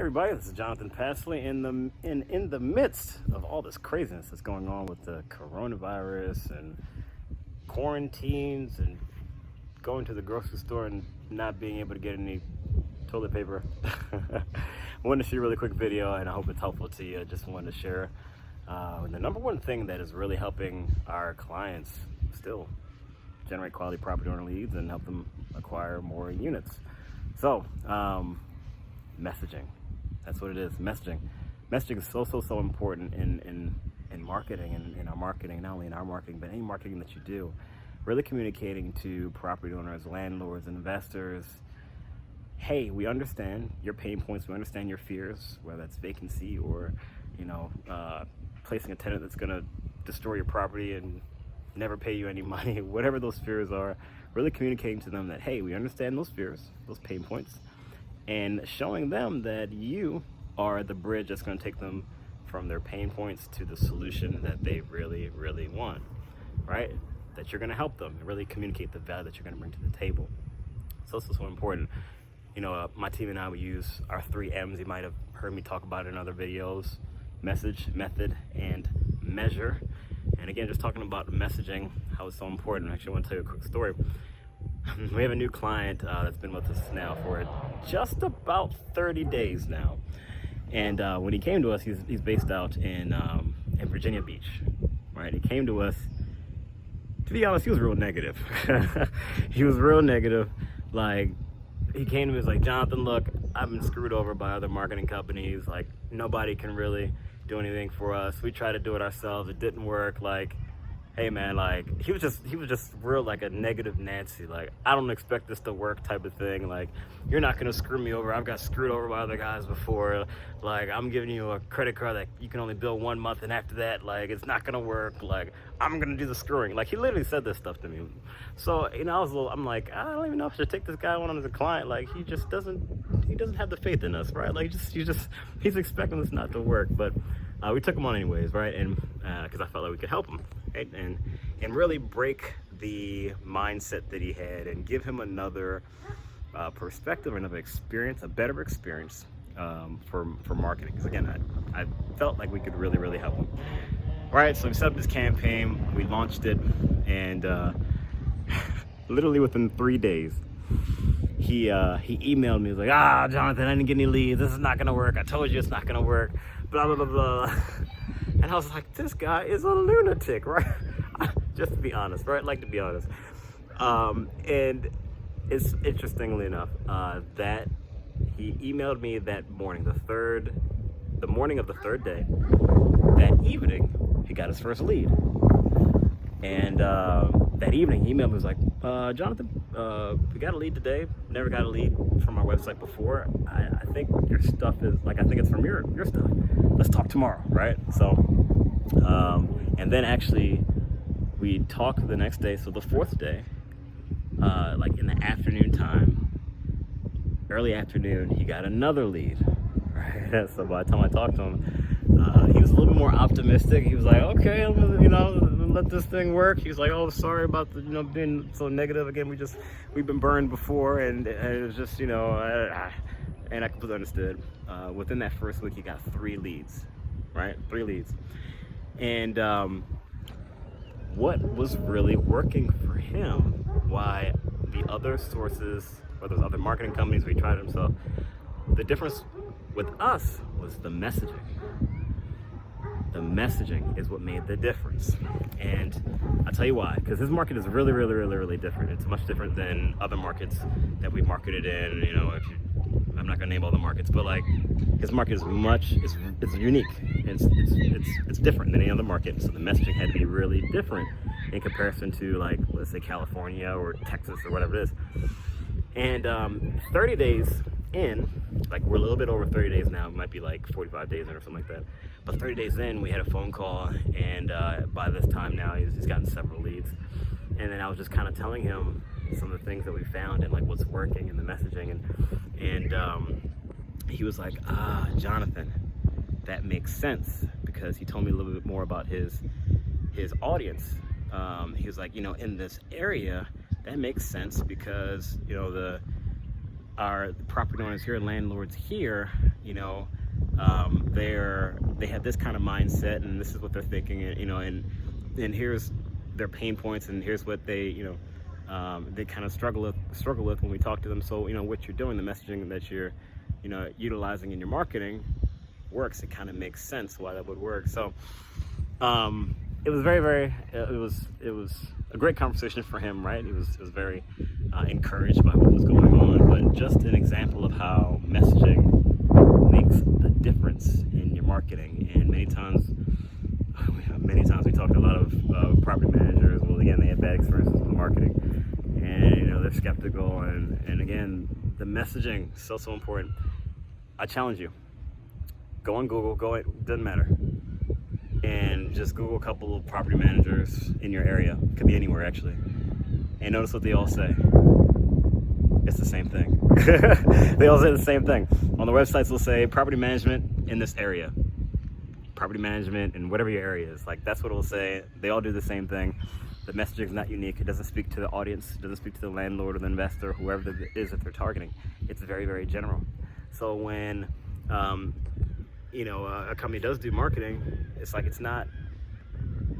Everybody, this is Jonathan Pasley in the midst of all this craziness that's going on with the coronavirus and quarantines and going to the grocery store and not being able to get any toilet paper. I wanted to shoot a really quick video and I hope it's helpful to you. I just wanted to share the number one thing that is really helping our clients still generate quality property owner leads and help them acquire more units. So, messaging. That's what it is, messaging. Messaging is so important in marketing and in our marketing, not only in our marketing, but any marketing that you do. Really communicating to property owners, landlords, investors. Hey, we understand your pain points, we understand your fears, whether that's vacancy or, placing a tenant that's gonna destroy your property and never pay you any money, whatever those fears are. Really communicating to them that, hey, we understand those fears, those pain points, and showing them that you are the bridge that's going to take them from their pain points to the solution that they really want, right? That you're going to help them and really communicate the value that you're going to bring to the table. So this is so important. My team and I, we use our 3 M's. You might have heard me talk about it in other videos: message, method, and measure. And again, just talking about messaging, how it's so important. Actually, I want to tell you a quick story. We have a new client that's been with us now for just about 30 days now. And when he came to us, he's based out in Virginia Beach, right? He came to us, to be honest, he was real negative. He was real negative. Like, he came to me, he was like, Jonathan, look, I've been screwed over by other marketing companies. Like, nobody can really do anything for us. We tried to do it ourselves. It didn't work. Like, hey man, like, he was just real, like a negative Nancy. Like, I don't expect this to work type of thing. Like, you're not gonna screw me over. I've got screwed over by other guys before. Like, I'm giving you a credit card that you can only bill 1 month, and after that, like, it's not gonna work. Like, I'm gonna do the screwing. Like, he literally said this stuff to me. So, I'm like, I don't even know if I should take this guy on as a client. Like, he doesn't have the faith in us, right? Like, he's expecting this not to work. But we took him on anyways, right? And because I felt like we could help him, right? And really break the mindset that he had and give him another perspective, another experience, a better experience for marketing. Because again, I felt like we could really help him. All right, so we set up this campaign, we launched it, and literally within 3 days, he emailed me. He was like, Jonathan, I didn't get any leads. This is not gonna work. I told you it's not gonna work. Blah blah blah. And I was like, this guy is a lunatic, right? Just to be honest, right? Like, to be honest. And it's interestingly enough that he emailed me that morning, the morning of the 3rd day. That evening, he got his first lead. And that evening, he emailed me, was like, Jonathan, we got a lead today. Never got a lead from our website before. I think your stuff is, like, I think it's from your stuff. Let's talk tomorrow, right? So, and then actually, we talked the next day, so the 4th day, like in the afternoon time, early afternoon, he got another lead, right? So by the time I talked to him, he was a little bit more optimistic. He was like, okay, let this thing work. He was like, oh, sorry about the, being so negative again. We've been burned before, and it was just, and I completely understood. Within that first week, he got 3 leads, right? 3 leads. And what was really working for him, why the other sources, or those other marketing companies where he tried it himself, the difference with us was the messaging. The messaging is what made the difference. And I'll tell you why, because his market is really different. It's much different than other markets that we marketed in. I'm not gonna name all the markets, but like, his market is it's unique. It's different than any other market. So the messaging had to be really different in comparison to, like, let's say California or Texas or whatever it is. And 30 days in, like, we're a little bit over 30 days now. It might be like 45 days in or something like that. But 30 days in, we had a phone call, and by this time now, he's gotten several leads. And then I was just kind of telling him some of the things that we found and, like, what's working in the messaging. And he was like, Jonathan, that makes sense, because he told me a little bit more about his audience. He was like, in this area, that makes sense because, our property owners here, landlords here, you know, they have this kind of mindset, and this is what they're thinking, you know, and here's their pain points, and here's what they, you know, they kind of struggle with when we talk to them. So, you know, what you're doing, the messaging that you're, you know, utilizing in your marketing works. It kind of makes sense why that would work. So, it was it was a great conversation for him, right? It was very encouraged by what was going on, but just an example of how messaging makes a difference in your marketing. And many times we talked to a lot of property managers. Well, again, they had bad experiences with marketing, and you know, they're skeptical. And again, the messaging is so important. I challenge you: go on Google. Doesn't matter. And just Google a couple of property managers in your area. Could be anywhere, actually. And notice what they all say. It's the same thing. They all say the same thing. On the websites, they'll say property management in this area. Property management in whatever your area is. Like, that's what it'll say. They all do the same thing. The messaging is not unique. It doesn't speak to the audience. It doesn't speak to the landlord or the investor, whoever it is that they're targeting. It's very, very general. So when you know, a company does do marketing, it's like it's not,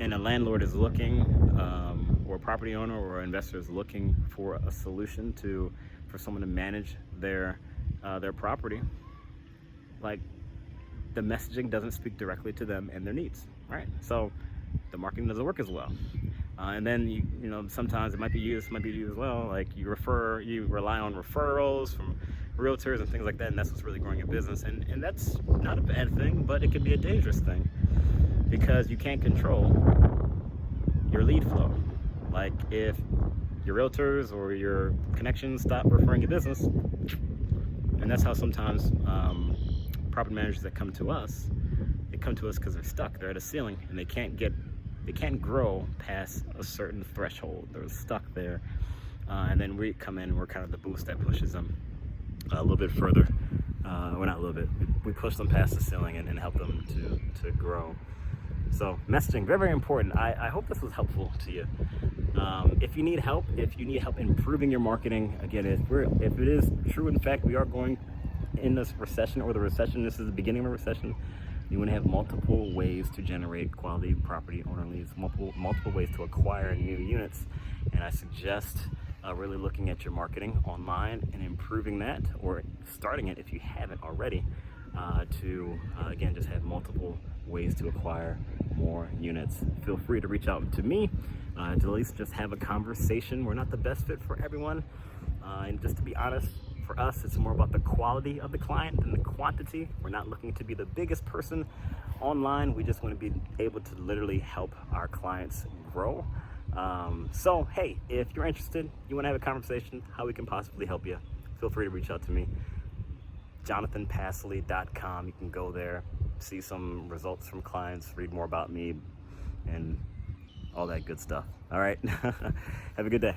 and a landlord is looking, or a property owner or investor is looking for a solution for someone to manage their property. Like, the messaging doesn't speak directly to them and their needs, right? So the marketing doesn't work as well. And then you know, sometimes it might be used as well. Like, you rely on referrals from realtors and things like that, and that's what's really growing your business. And that's not a bad thing, but it can be a dangerous thing, because you can't control your lead flow. Like, if your realtors or your connections stop referring your business, and that's how sometimes property managers that come to us, they come to us because they're stuck. They're at a ceiling, and they can't grow past a certain threshold. They're stuck there, and then we come in. We're kind of the boost that pushes them a little bit further. Well, not a little bit. We push them past the ceiling and help them to grow. So messaging, very, very important. I hope this was helpful to you. If you need help improving your marketing, again, if it is true, in fact, we are going in this recession, or this is the beginning of a recession, you want to have multiple ways to generate quality property owner leads, multiple ways to acquire new units. And I suggest really looking at your marketing online and improving that, or starting it if you haven't already, to again, just have multiple ways to acquire more units. Feel free to reach out to me to at least just have a conversation. We're not the best fit for everyone, and just to be honest, for us, it's more about the quality of the client than the quantity. We're not looking to be the biggest person online. We just want to be able to literally help our clients grow. So, hey, if you're interested, you want to have a conversation, how we can possibly help you, feel free to reach out to me. JonathanPassley.com. You can go there, see some results from clients, read more about me, and all that good stuff. All right. Have a good day.